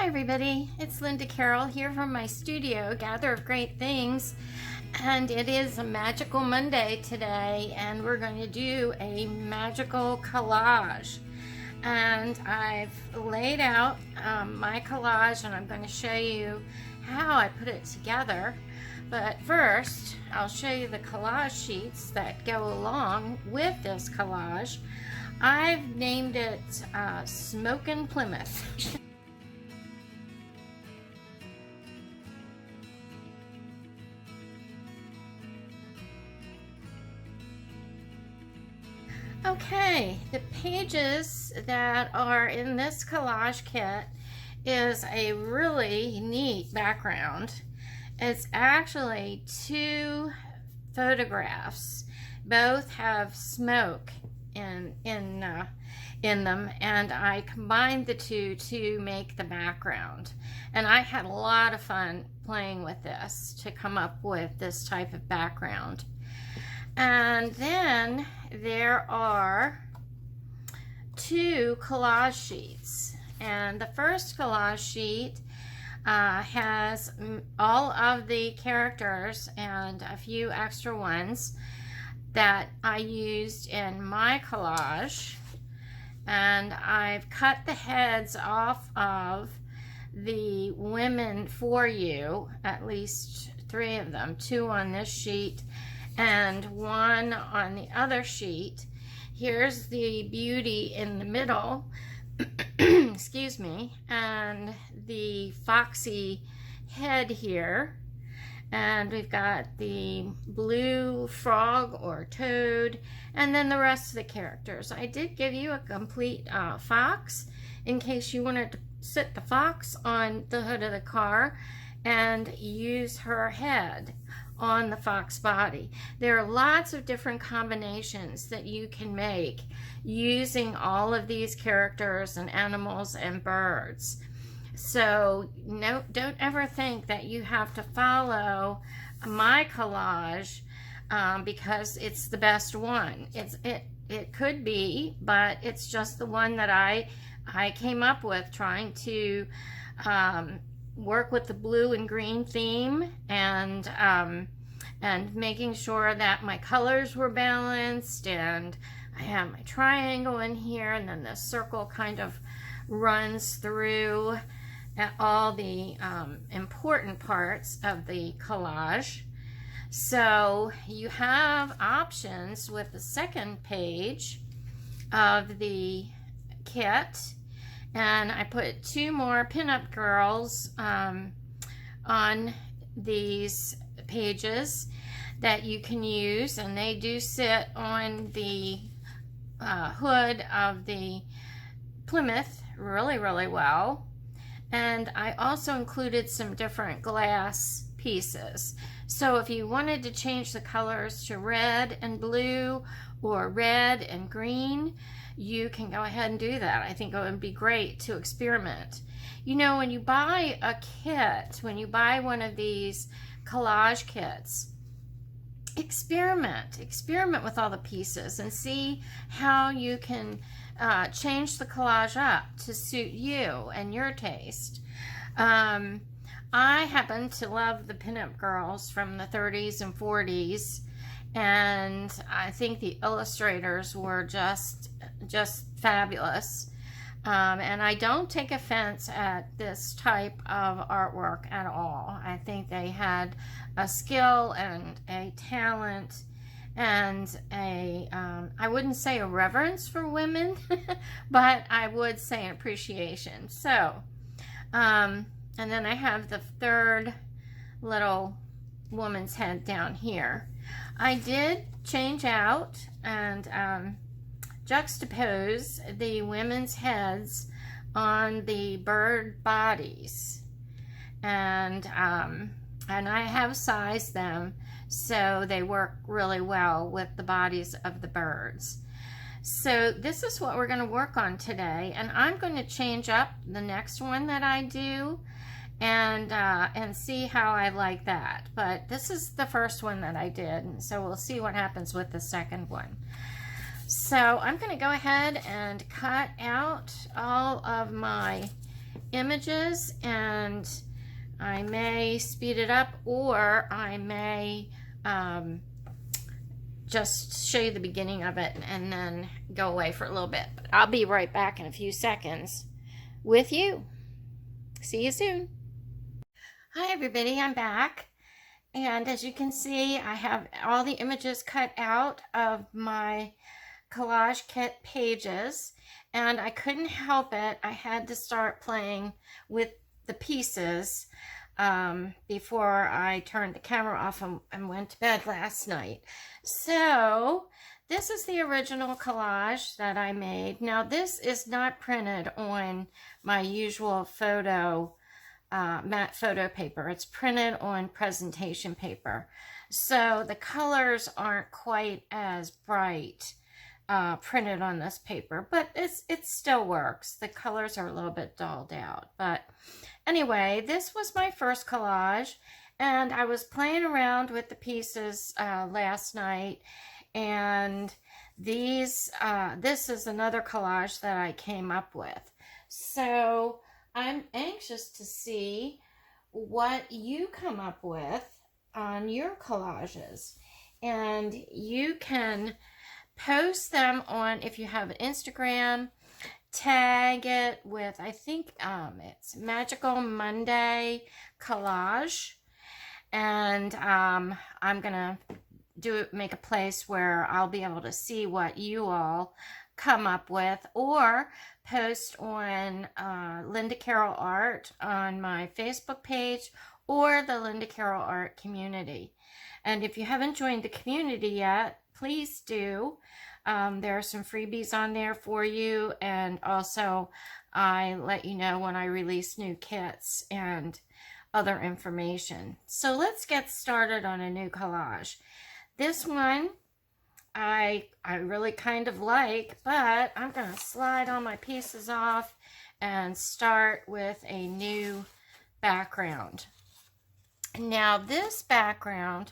Hi everybody, it's Linda Carroll here from my studio, Gather of Great Things, and it is a magical Monday today, and we're going to do a magical collage. And I've laid out my collage, and I'm going to show you how I put it together. But first, I'll show you the collage sheets that go along with this collage. I've named it Smokin Plymouth. Okay, the pages that are in this collage kit is a really neat background. It's actually two photographs. Both have smoke in them, and I combined the two to make the background. And I had a lot of fun playing with this to come up with this type of background. And then there are two collage sheets, and the first collage sheet has all of the characters and a few extra ones that I used in my collage, and I've cut the heads off of the women for you, at least 3 of them, 2 on this sheet and 1 on the other sheet. Here's the beauty in the middle, excuse me, and the foxy head here. And we've got the blue frog or toad, and then the rest of the characters. I did give you a complete fox in case you wanted to sit the fox on the hood of the car and use her head on the fox body. There are lots of different combinations that you can make using all of these characters and animals and birds. So don't ever think that you have to follow my collage because it's the best one. It could be, but it's just the one that I came up with, trying to work with the blue and green theme, and making sure that my colors were balanced, and I have my triangle in here, and then the circle kind of runs through all the important parts of the collage. So you have options with the second page of the kit, and I put 2 more pinup girls on these pages that you can use, and they do sit on the hood of the Plymouth really well. And I also included some different glass pieces. So if you wanted to change the colors to red and blue or red and green, you can go ahead and do that. I think it would be great to experiment. You know, when you buy a kit, when you buy one of these collage kits, experiment with all the pieces and see how you can change the collage up to suit you and your taste. I happen to love the pinup girls from the 30s and 40s, and I think the illustrators were just fabulous. And I don't take offense at this type of artwork at all. I think they had a skill and a talent and I wouldn't say a reverence for women, but I would say an appreciation. So, and then I have the third little woman's head down here. I did change out and juxtapose the women's heads on the bird bodies, and I have sized them so they work really well with the bodies of the birds. So this is what we're going to work on today, and I'm going to change up the next one that I do and see how I like that. But this is the first one that I did, and so we'll see what happens with the second one. So I'm going to go ahead and cut out all of my images, and I may speed it up, or I may just show you the beginning of it and then go away for a little bit. But I'll be right back in a few seconds with you. See you soon. Hi everybody, I'm back. And as you can see, I have all the images cut out of my collage kit pages, and I couldn't help it. I had to start playing with the pieces before I turned the camera off and went to bed last night. So this is the original collage that I made. Now this is not printed on my usual photo matte photo paper. It's printed on presentation paper, so the colors aren't quite as bright printed on this paper, but it still works. The colors are a little bit dulled out, but anyway, this was my first collage, and I was playing around with the pieces last night, and this is another collage that I came up with. So I'm anxious to see what you come up with on your collages, and you can post them on, if you have an Instagram, tag it with, I think it's Magical Monday Collage, and I'm gonna make a place where I'll be able to see what you all come up with, or post on Linda Carroll Art on my Facebook page or the Linda Carroll Art community. And if you haven't joined the community yet, please do. There are some freebies on there for you, and also I let you know when I release new kits and other information. So let's get started on a new collage. This one I really kind of like, but I'm going to slide all my pieces off and start with a new background. Now this background,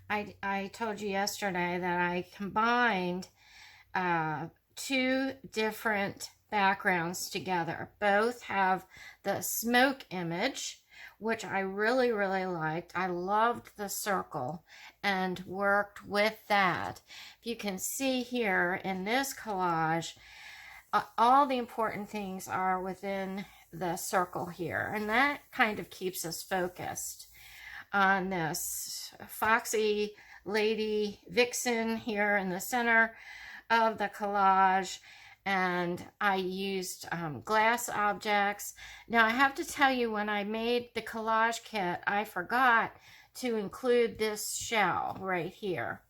I told you yesterday that I combined two different backgrounds together. Both have the smoke image, which I really liked. I loved the circle and worked with that. If you can see here in this collage, all the important things are within the circle here, and that kind of keeps us focused on this foxy lady vixen here in the center of the collage. And I used glass objects. Now I have to tell you, when I made the collage kit, I forgot to include this shell right here.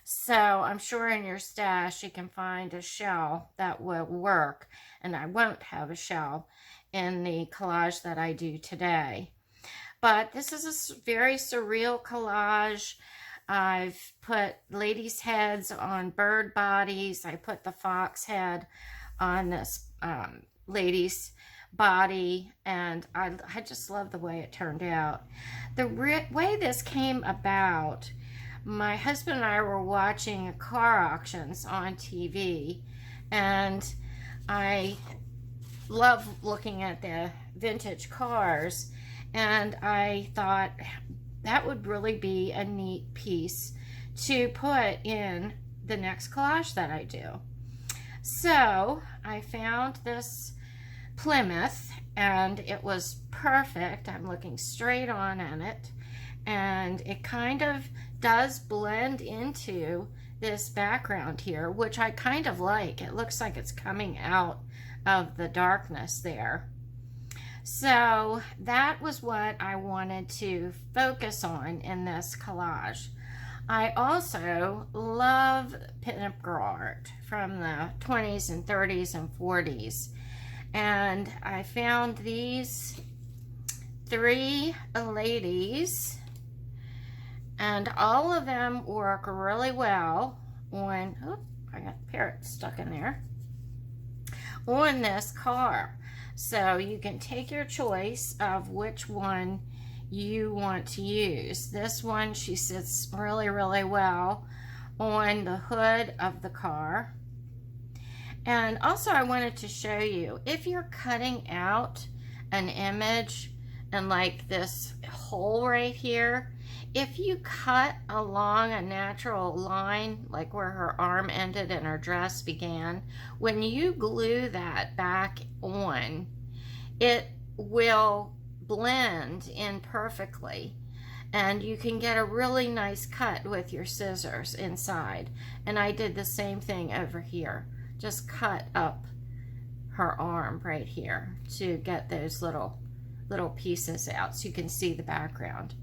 So I'm sure in your stash you can find a shell that will work, and I won't have a shell in the collage that I do today. But this is a very surreal collage. I've put ladies' heads on bird bodies. I put the fox head on this lady's body, and I just love the way it turned out. The way this came about, my husband and I were watching car auctions on TV, and I love looking at the vintage cars, and I thought that would really be a neat piece to put in the next collage that I do. So I found this Plymouth, and it was perfect. I'm looking straight on at it, and it kind of does blend into this background here, which I kind of like. It looks like it's coming out of the darkness there. So that was what I wanted to focus on in this collage. I also love pinup girl art from the 20s and 30s and 40s. And I found these three ladies, and all of them work really well on, oh, I got the parrot stuck in there, on this car. So you can take your choice of which one you want to use. This one, she sits really well on the hood of the car. And also I wanted to show you, if you're cutting out an image and like this hole right here, if you cut along a natural line, like where her arm ended and her dress began, when you glue that back on, it will blend in perfectly. And you can get a really nice cut with your scissors inside. And I did the same thing over here. Just cut up her arm right here to get those little pieces out so you can see the background.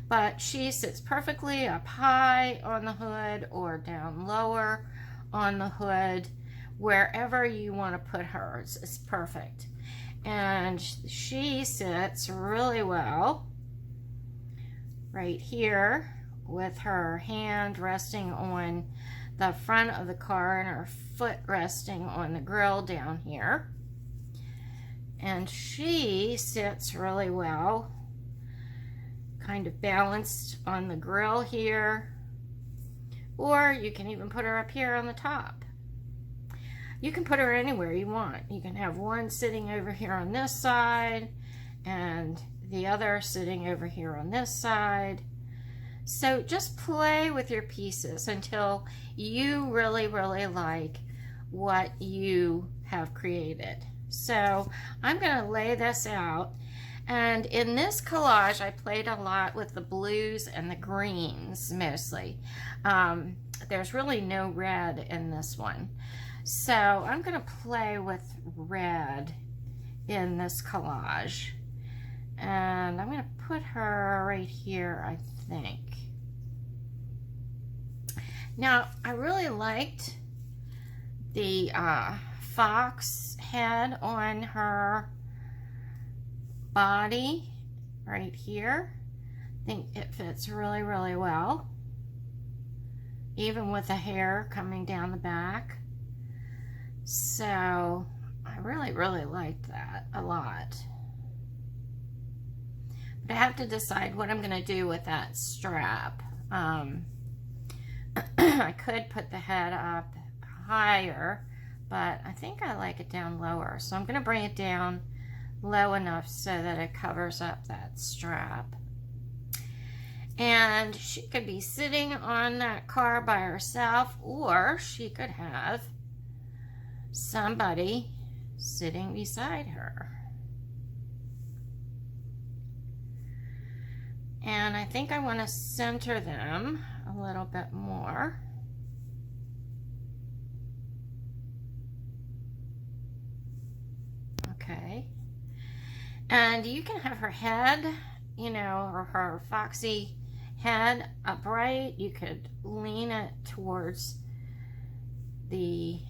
But she sits perfectly up high on the hood or down lower on the hood. Wherever you want to put hers is perfect. And she sits really well right here with her hand resting on the front of the car and her foot resting on the grill down here. And she sits really well, kind of balanced on the grill here, or you can even put her up here on the top. You can put her anywhere you want. You can have one sitting over here on this side and the other sitting over here on this side. So just play with your pieces until you really like what you have created. So I'm going to lay this out, and in this collage I played a lot with the blues and the greens mostly. There's really no red in this one, so I'm going to play with red in this collage. And I'm going to put her right here, I think. Now, I really liked the fox head on her body right here. I think it fits really well, even with the hair coming down the back. So, I really liked that a lot. But I have to decide what I'm going to do with that strap. I could put the head up higher, but I think I like it down lower. So I'm going to bring it down low enough so that it covers up that strap. And she could be sitting on that car by herself, or she could have somebody sitting beside her. And I think I want to center them a little bit more. Okay. And you can have her head, you know, or her foxy head upright. You could lean it towards the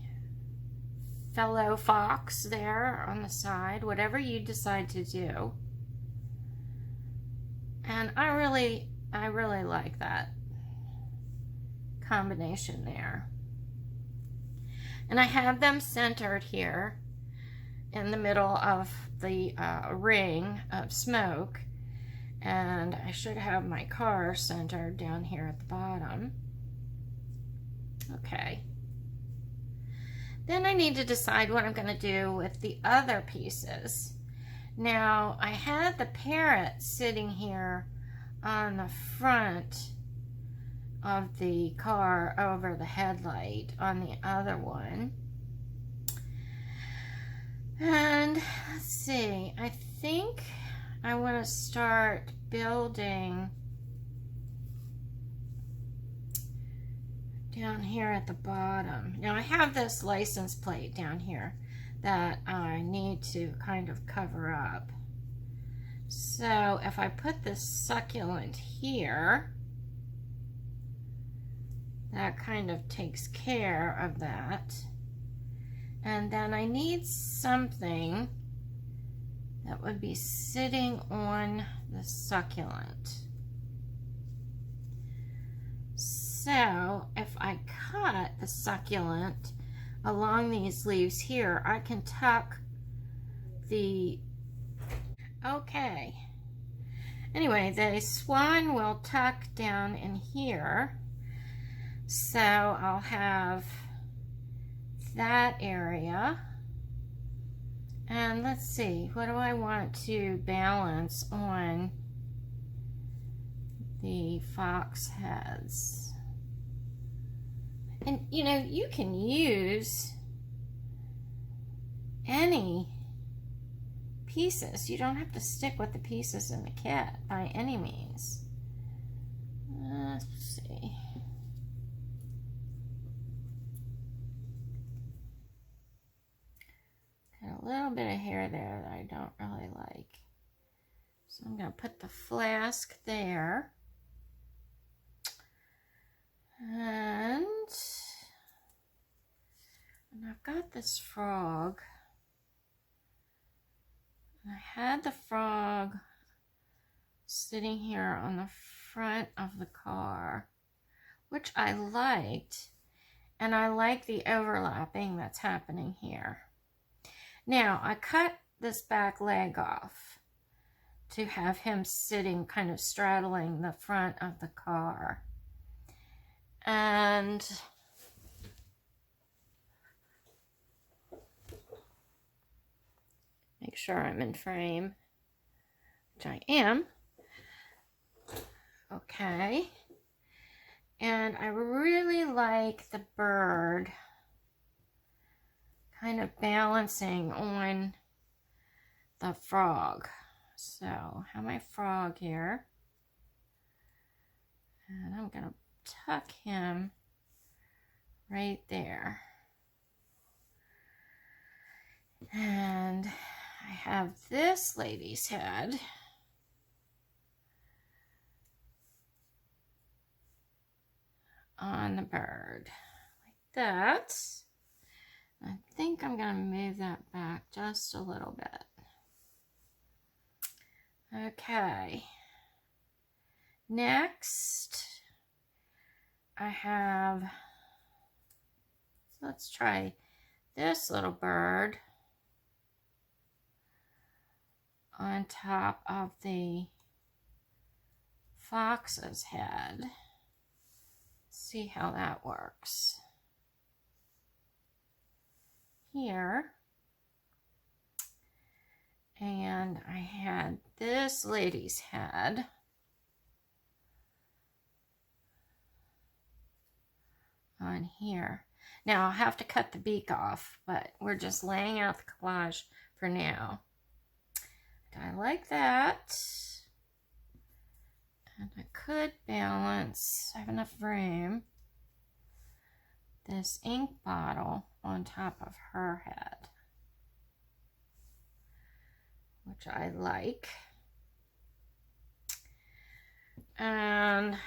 fellow fox there on the side, whatever you decide to do. And I really like that combination there. And I have them centered here in the middle of the ring of smoke. And I should have my car centered down here at the bottom. Okay. Then I need to decide what I'm going to do with the other pieces. Now, I had the parrot sitting here on the front of the car over the headlight on the other one. And let's see, I think I want to start building down here at the bottom. Now I have this license plate down here that I need to kind of cover up. So if I put this succulent here, that kind of takes care of that. And then I need something that would be sitting on the succulent. So if I cut the succulent along these leaves here, I can tuck the, okay. Anyway, the swan will tuck down in here. So I'll have that area. And let's see, what do I want to balance on the fox heads? And you know, you can use any pieces. You don't have to stick with the pieces in the kit by any means. Let's see. Got a little bit of hair there that I don't really like. So I'm going to put the flask there. And I've got this frog. I had the frog sitting here on the front of the car, which I liked, and I like the overlapping that's happening here. Now, I cut this back leg off to have him sitting kind of straddling the front of the car. And make sure I'm in frame, which I am. Okay. And I really like the bird kind of balancing on the frog. So I have my frog here. And I'm going to tuck him right there. And I have this lady's head on the bird like that. I think I'm going to move that back just a little bit. Okay. Next, I have, let's try this little bird on top of the fox's head. See how that works. Here. And I had this lady's head on here. Now I'll have to cut the beak off, but we're just laying out the collage for now. I like that. And I could balance, I have enough room, this ink bottle on top of her head, which I like. And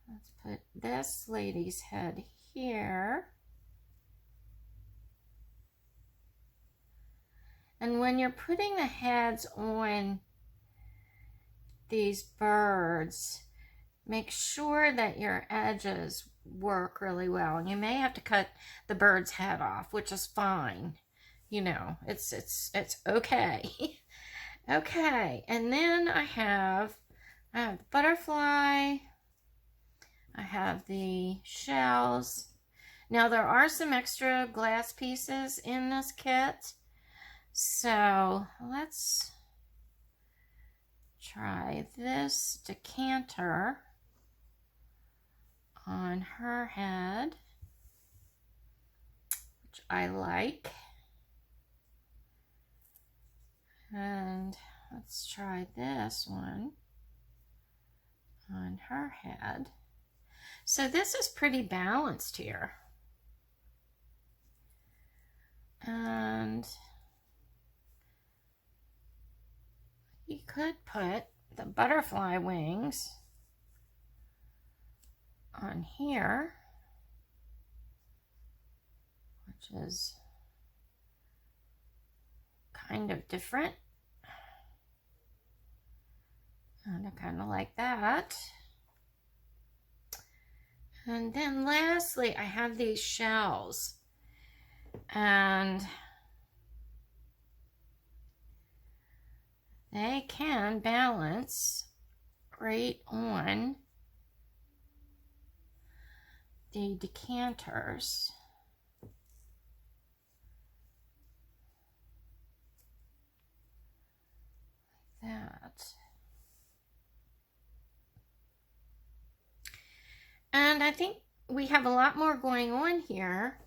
let's put this lady's head here. And when you're putting the heads on these birds, make sure that your edges work really well. And you may have to cut the bird's head off, which is fine. You know, it's okay. Okay, and then I have the butterfly. I have the shells. Now there are some extra glass pieces in this kit. So let's try this decanter on her head, which I like. And let's try this one on her head. So this is pretty balanced here. And you could put the butterfly wings on here, which is kind of different. And I kind of like that. And then lastly, I have these shells. And they can balance right on the decanters. that. And I think we have a lot more going on here,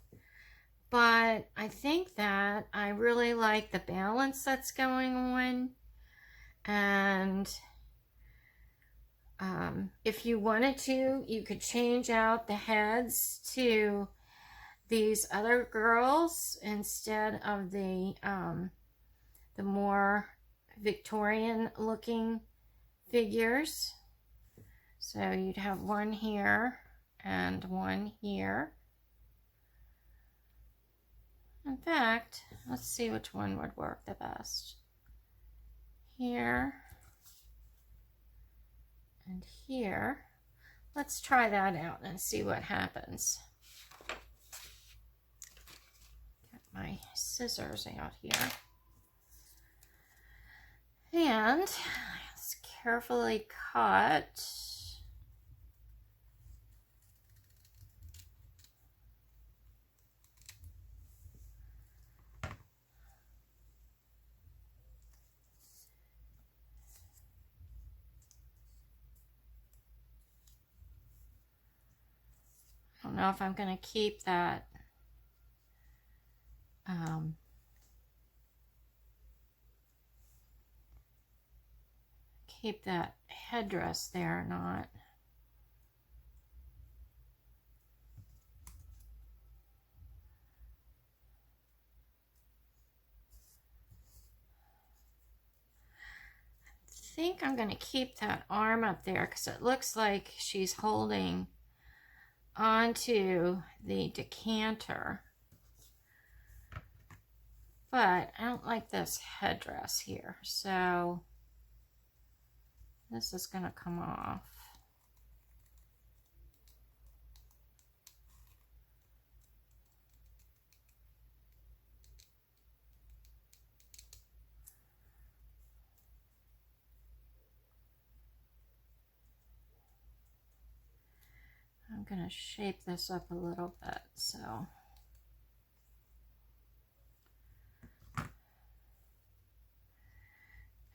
but I think that I really like the balance that's going on. And if you wanted to, you could change out the heads to these other girls instead of the more Victorian looking figures. So you'd have one here and one here. In fact, let's see which one would work the best. Here and here. Let's try that out and see what happens. Get my scissors out here. And let's carefully cut. I don't know if I'm going to keep that headdress there or not. I think I'm going to keep that arm up there because it looks like she's holding onto the decanter. But I don't like this headdress here, so this is going to come off. I'm going to shape this up a little bit, so.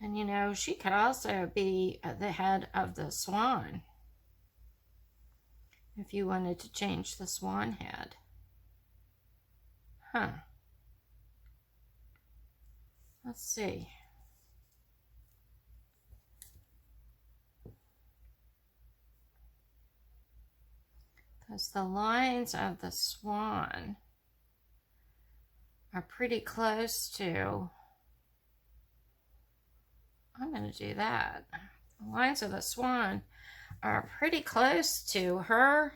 And you know, she could also be the head of the swan if you wanted to change the swan head. Huh. Let's see. Because the lines of the swan are pretty close to, I'm going to do that. The lines of the swan are pretty close to her,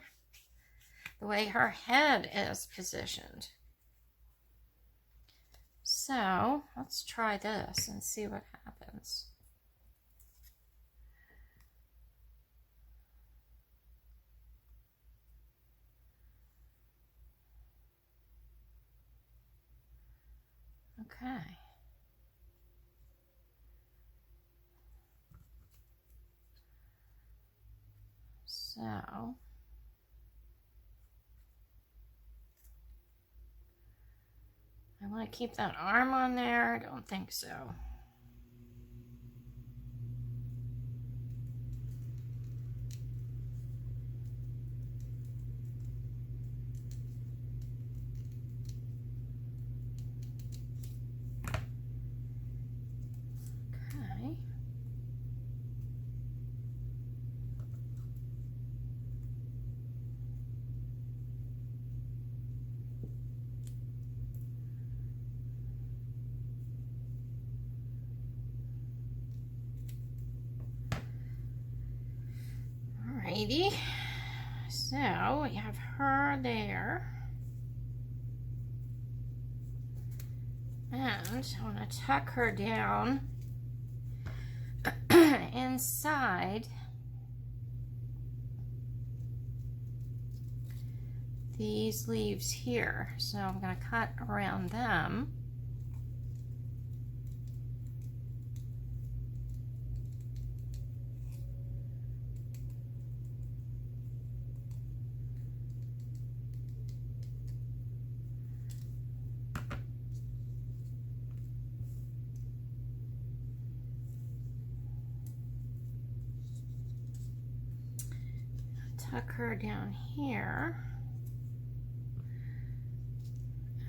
the way her head is positioned. So let's try this and see what happens. Okay. So I want to keep that arm on there. I don't think so. Okay. Alrighty, so we have her there, and I want to tuck her down inside these leaves here. So I'm going to cut around them. tuck her down here.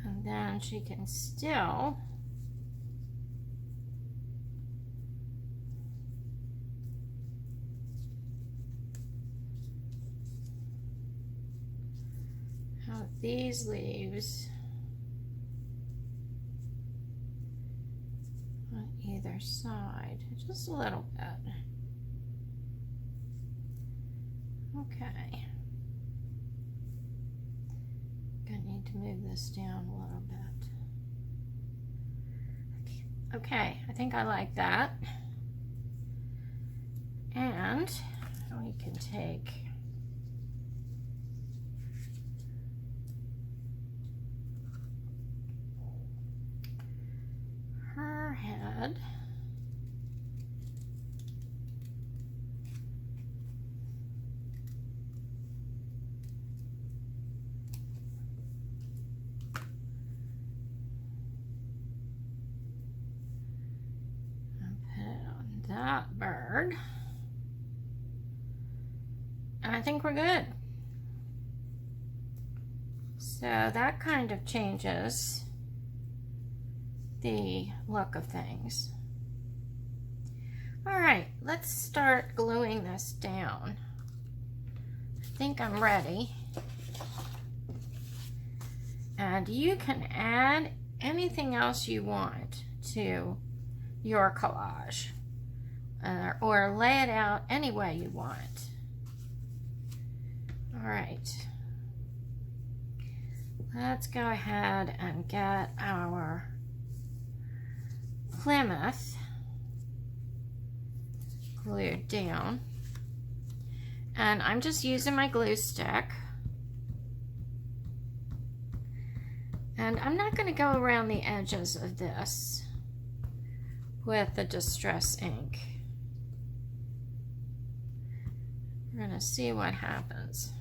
And then she can still have these leaves on either side, just a little bit. Okay. Gonna need to move this down a little bit. Okay, I think I like that. And we can take her head. That bird, and I think we're good. So that kind of changes the look of things. All right, let's start gluing this down. I think I'm ready. And you can add anything else you want to your collage. Or lay it out any way you want. All right, let's go ahead and get our Plymouth glued down. And I'm just using my glue stick. And I'm not going to go around the edges of this with the distress ink. We're going to see what happens.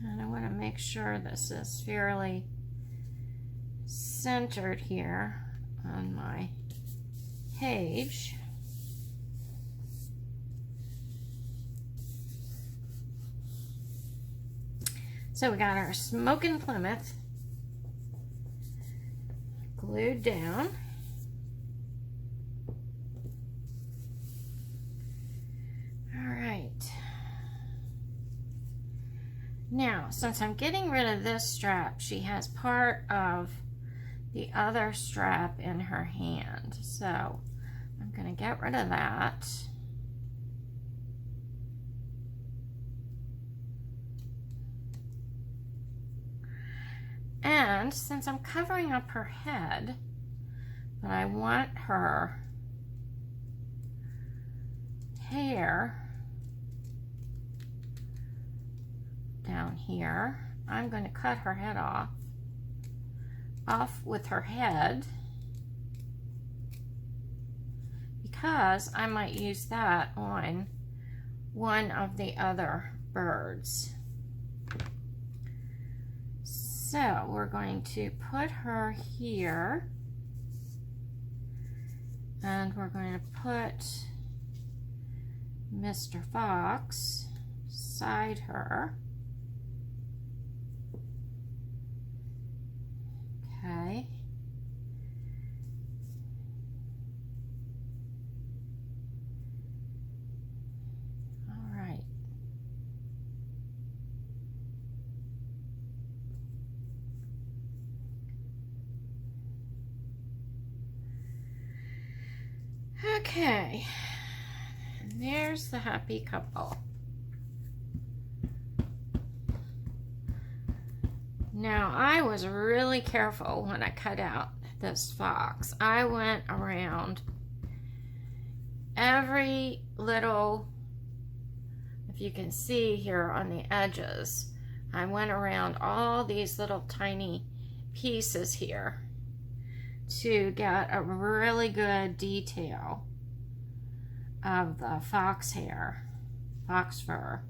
And I want to make sure this is fairly centered here on my page. So we got our Smokin Plymouth glued down. Now, since I'm getting rid of this strap, she has part of the other strap in her hand. So I'm going to get rid of that. And since I'm covering up her head, but I want her hair down here, I'm going to cut her head off with her head, because I might use that on one of the other birds. So we're going to put her here, and we're going to put Mr. Fox beside her. Okay. All right. Okay. And there's the happy couple. Now, I was really careful when I cut out this fox. I went around every little, if you can see here on the edges, I went around all these little tiny pieces here to get a really good detail of the fox hair, fox fur.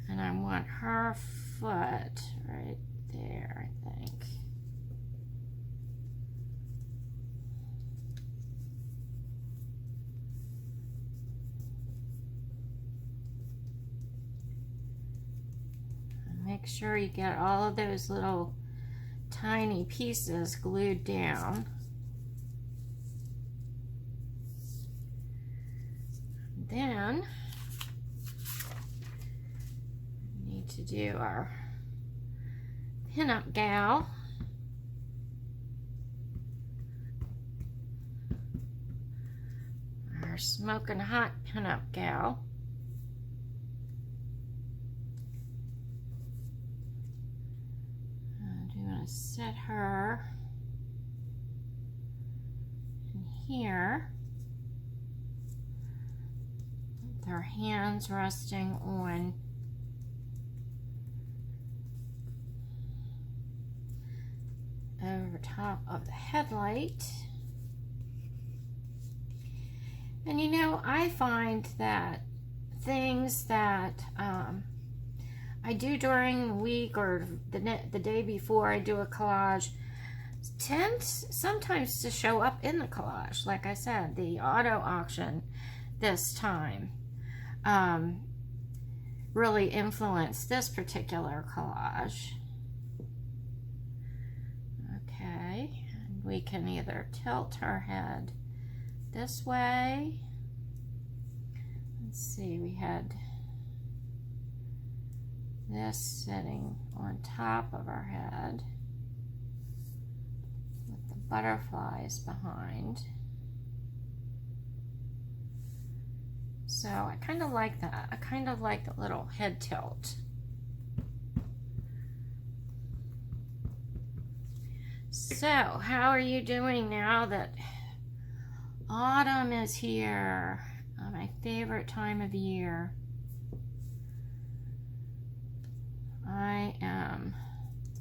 And I want her foot right there, I think. Make sure you get all of those little tiny pieces glued down. Then we need to do our pinup gal. Our smoking hot pinup gal. And I'm going to set her in here. With her hands resting on over top of the headlight. And you know, I find that things that I do during the week or the day before I do a collage tend sometimes to show up in the collage. Like I said, the auto auction this time really influenced this particular collage. Okay, and we can either tilt her head this way. Let's see, we had this sitting on top of our head with the butterflies behind. So I kind of like that. I kind of like the little head tilt. So how are you doing now that autumn is here? My favorite time of year. I am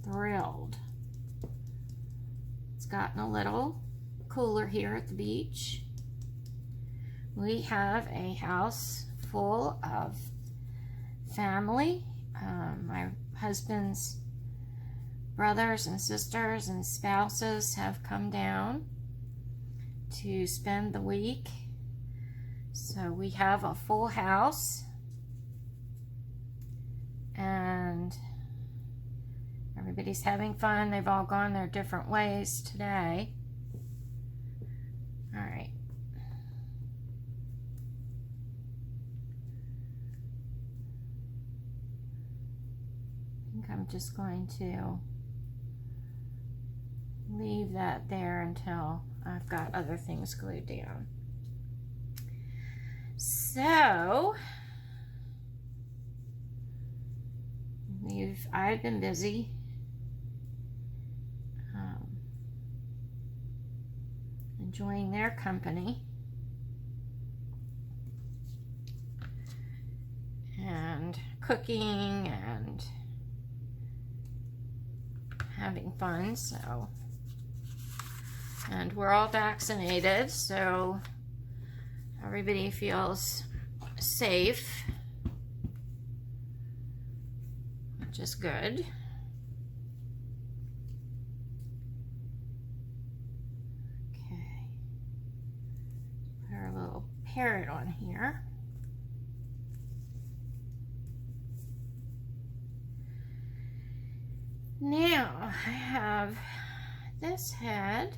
thrilled. It's gotten a little cooler here at the beach. We have a house full of family. My husband's brothers and sisters and spouses have come down to spend the week. So we have a full house. And everybody's having fun. They've all gone their different ways today. All right. I think I'm just going to leave that there until I've got other things glued down. So I've been busy enjoying their company and cooking and having fun. So, and we're all vaccinated, so everybody feels safe, which is good. Okay, put our little parrot on here. Now I have this head.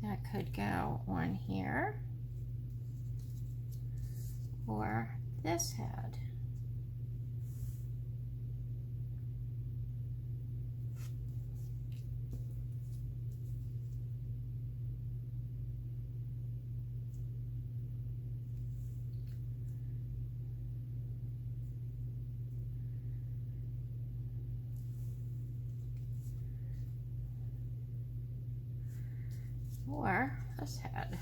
That could go on here, or this head. Or this head.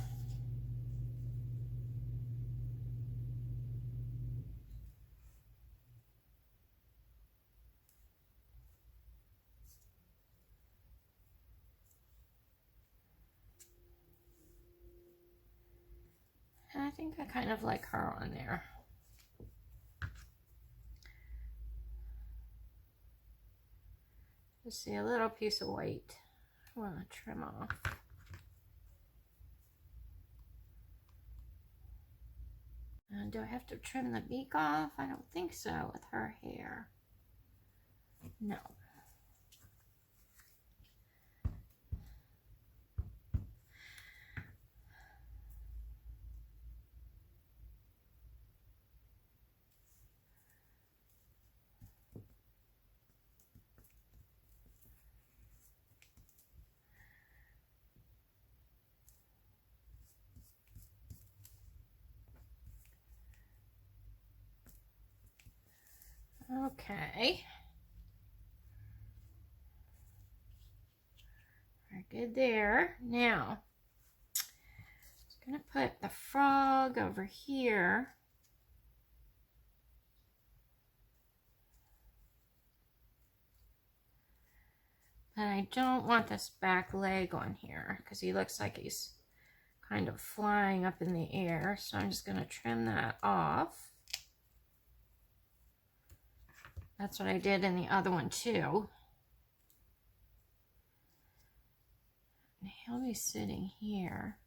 And I think I kind of like her on there. Just see a little piece of white I want to trim off. And do I have to trim the beak off? I don't think so with her hair. No. Okay. We're good there. Now, I'm going to put the frog over here. But I don't want this back leg on here because he looks like he's kind of flying up in the air. So I'm just going to trim that off. That's what I did in the other one too. And he'll be sitting here.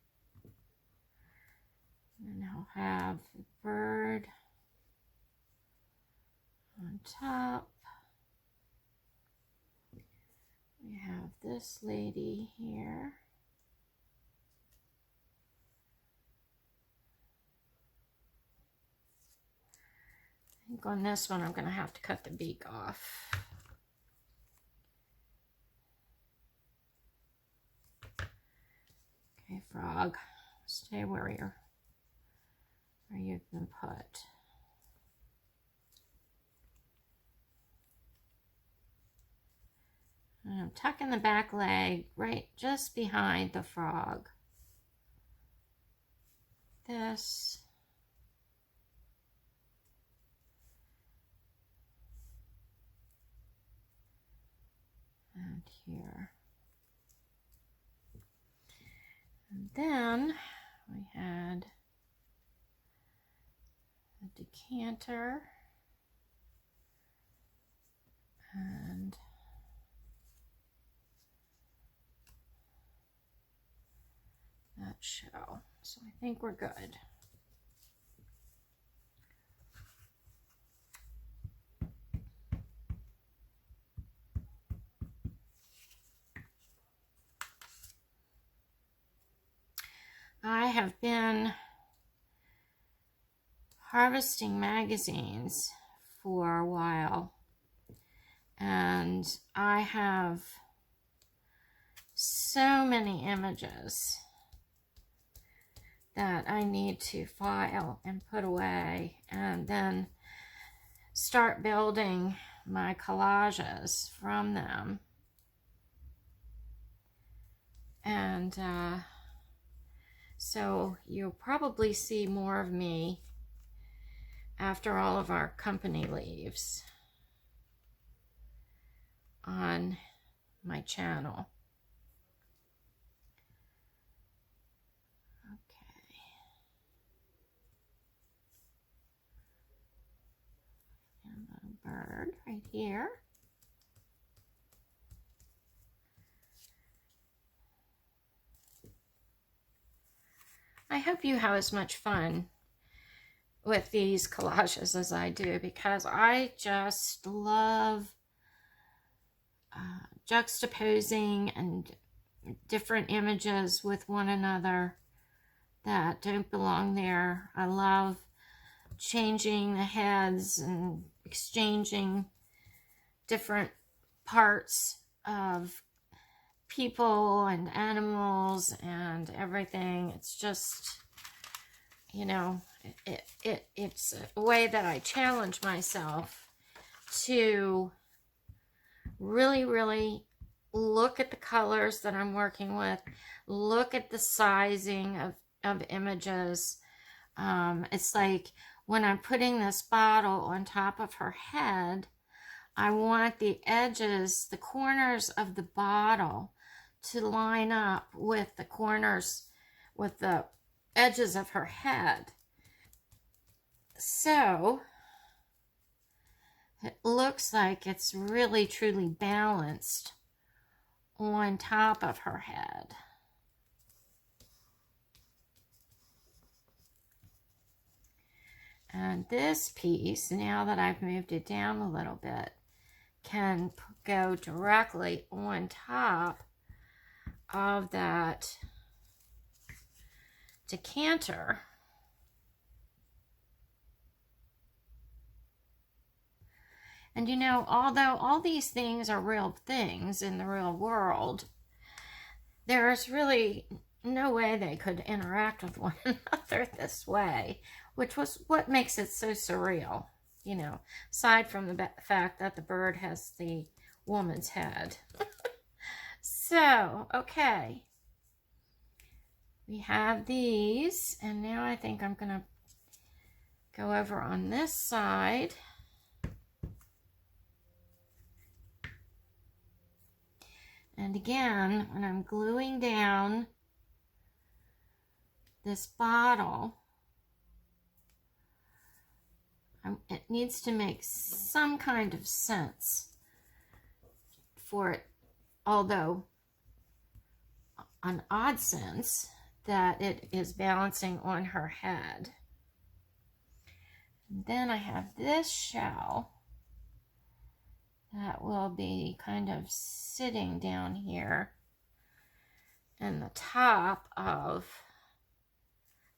And he'll have the bird on top. We have this lady here. I think on this one I'm going to have to cut the beak off. Okay, frog, stay where you've been put. And I'm tucking the back leg right just behind the frog. This. And here. And then we had the decanter and that shell. So I think we're good. I have been harvesting magazines for a while, and I have so many images that I need to file and put away, and then start building my collages from them. And so you'll probably see more of me after all of our company leaves on my channel. Okay. And a little bird right here. I hope you have as much fun with these collages as I do, because I just love juxtaposing and different images with one another that don't belong there. I love changing the heads and exchanging different parts of people and animals and everything. It's just, you know, it's a way that I challenge myself to really look at the colors that I'm working with, look at the sizing of images. It's like when I'm putting this bottle on top of her head, I want the edges, the corners of the bottle to line up with the corners, with the edges of her head. So it looks like it's really truly balanced on top of her head. And this piece, now that I've moved it down a little bit, can go directly on top of that decanter. And you know, although all these things are real things in the real world, there's really no way they could interact with one another this way, which was what makes it so surreal, you know, aside from the fact that the bird has the woman's head. So, okay. We have these, and now I think I'm going to go over on this side. And again, when I'm gluing down this bottle, it needs to make some kind of sense for it, although an odd sense that it is balancing on her head. And then I have this shell that will be kind of sitting down here in the top of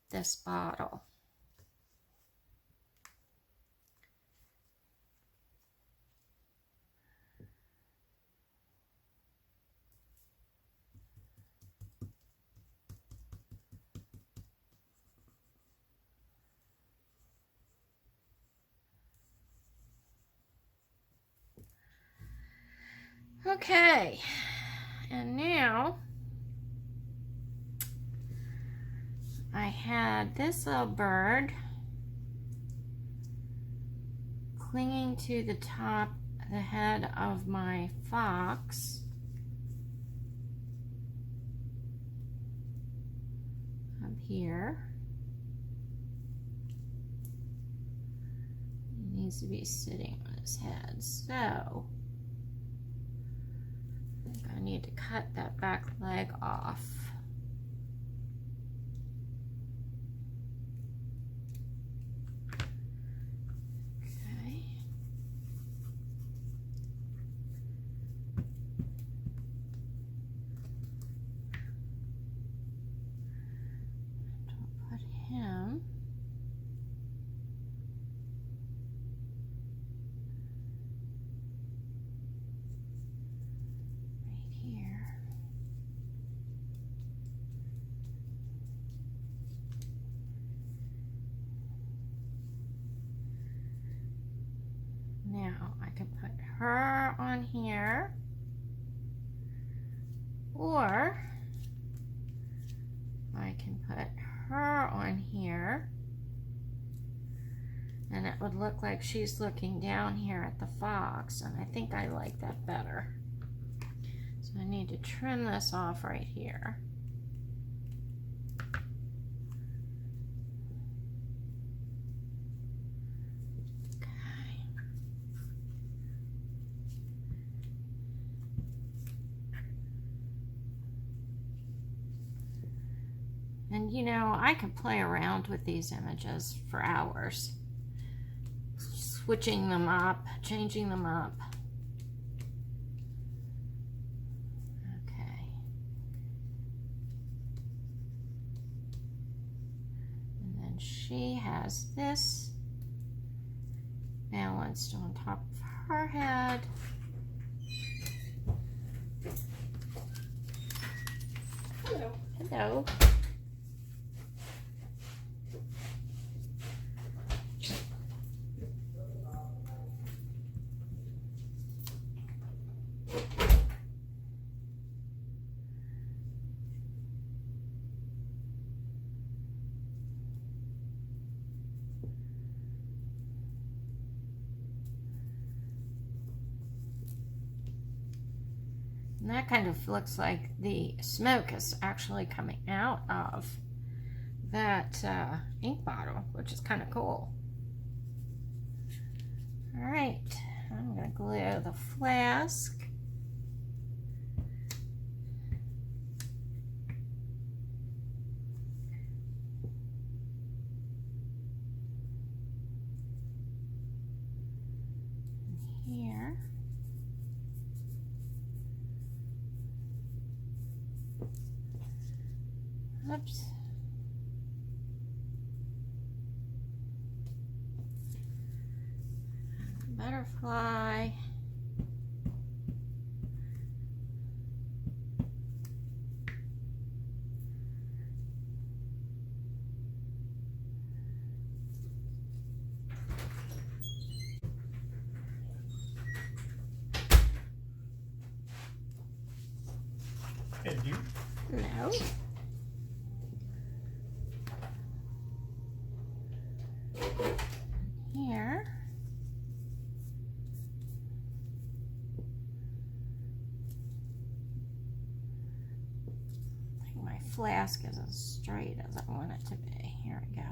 this bottle. Okay, and now I had this little bird clinging to the top, the head of my fox. Up here. He needs to be sitting on his head, so I need to cut that back leg off. Okay. I'll put him her on here, or I can put her on here, and it would look like she's looking down here at the fox, and I think I like that better. So I need to trim this off right here. And you know, I could play around with these images for hours, switching them up, changing them up. Okay. And then she has this balanced on top of her head. Hello. Hello. And that kind of looks like the smoke is actually coming out of that ink bottle, which is kind of cool. All right, I'm going to glue the flask. here. Oops. Butterfly. And you? No. Here. I think my flask is as straight as I want it to be. Here we go.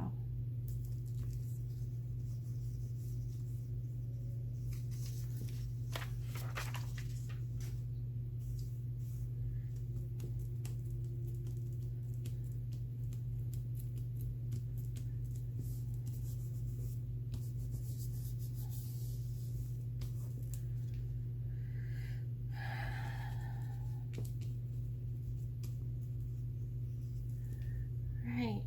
Right.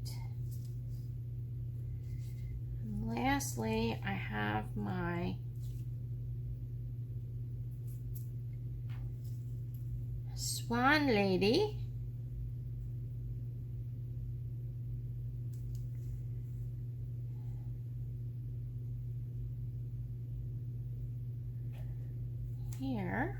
And lastly, I have my swan lady. Here.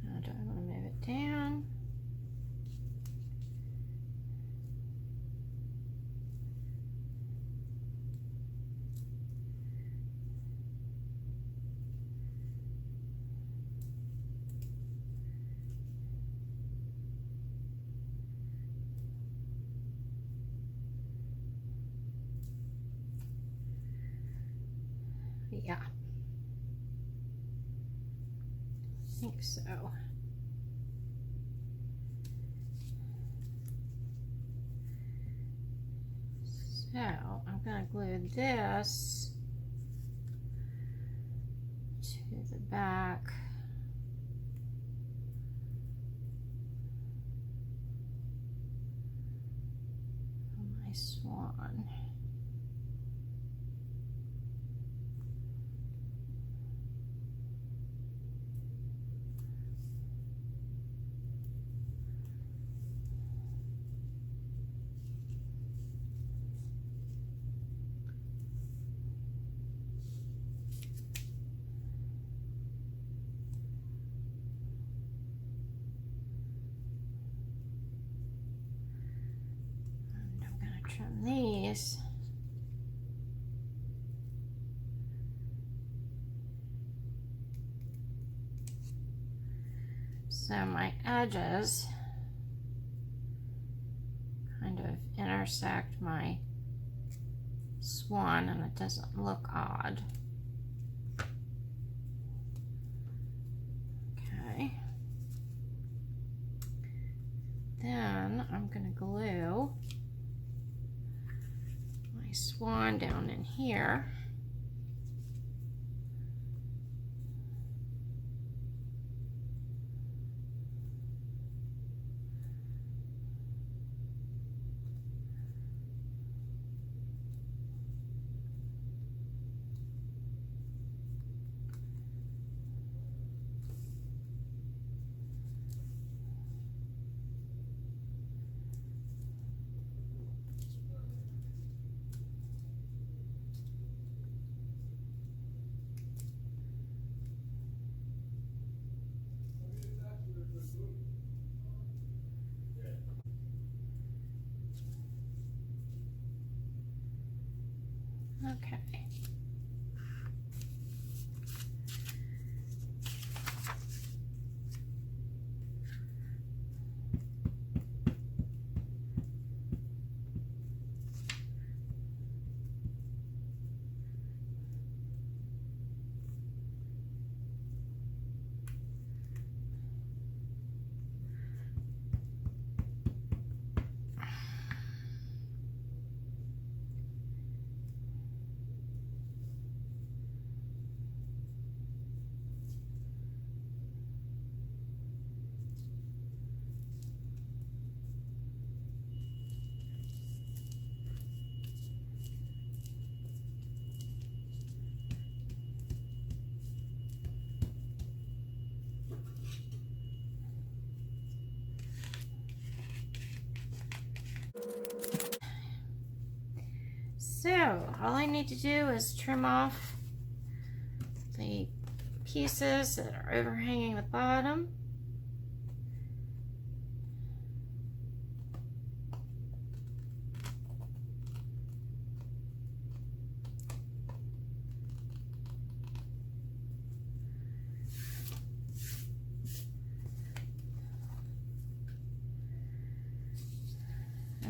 Now, do I want to move it down? Yeah. I think so. So I'm going to glue this to the back of my swan. Trim these. So my edges kind of intersect my swan and it doesn't look odd. Okay. Then I'm going to glue swan down in here. Okay. So all I need to do is trim off the pieces that are overhanging the bottom.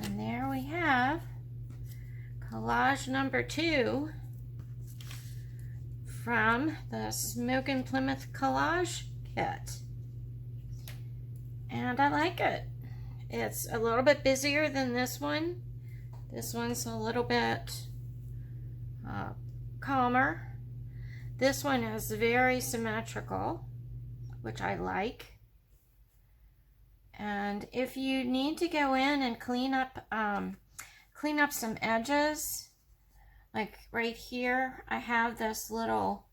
And there we have collage number 2 from the Smokin Plymouth collage kit. And I like it. It's a little bit busier than this one. This one's a little bit calmer. This one is very symmetrical, which I like. And if you need to go in and clean up some edges, like right here, I have this little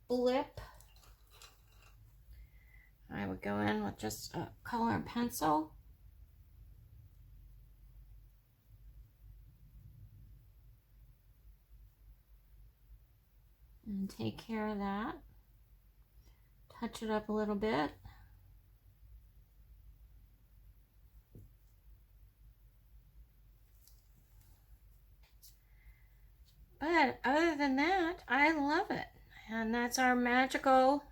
blip. I would go in with just a color and pencil. And take care of that. Touch it up a little bit. But other than that, I love it. And that's our magical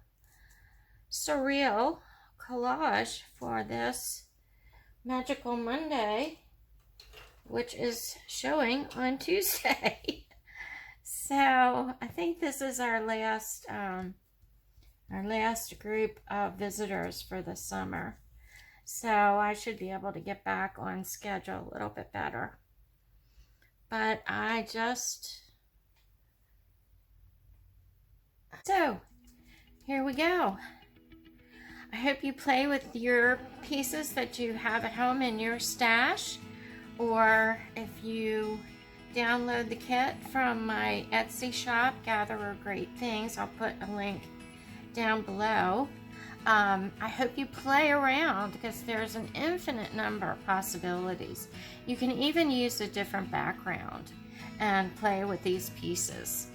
surreal collage for this Magical Monday, which is showing on Tuesday. So I think this is our last group of visitors for the summer. So I should be able to get back on schedule a little bit better. But so here we go. I hope you play with your pieces that you have at home in your stash, or if you download the kit from my Etsy shop, Gatherer Great Things. I'll put a link down below. I hope you play around because there's an infinite number of possibilities. You can even use a different background and play with these pieces.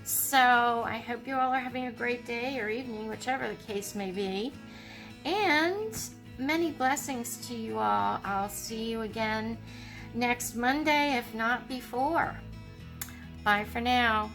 So I hope you all are having a great day or evening, whichever the case may be. And many blessings to you all. I'll see you again next Monday, if not before. Bye for now.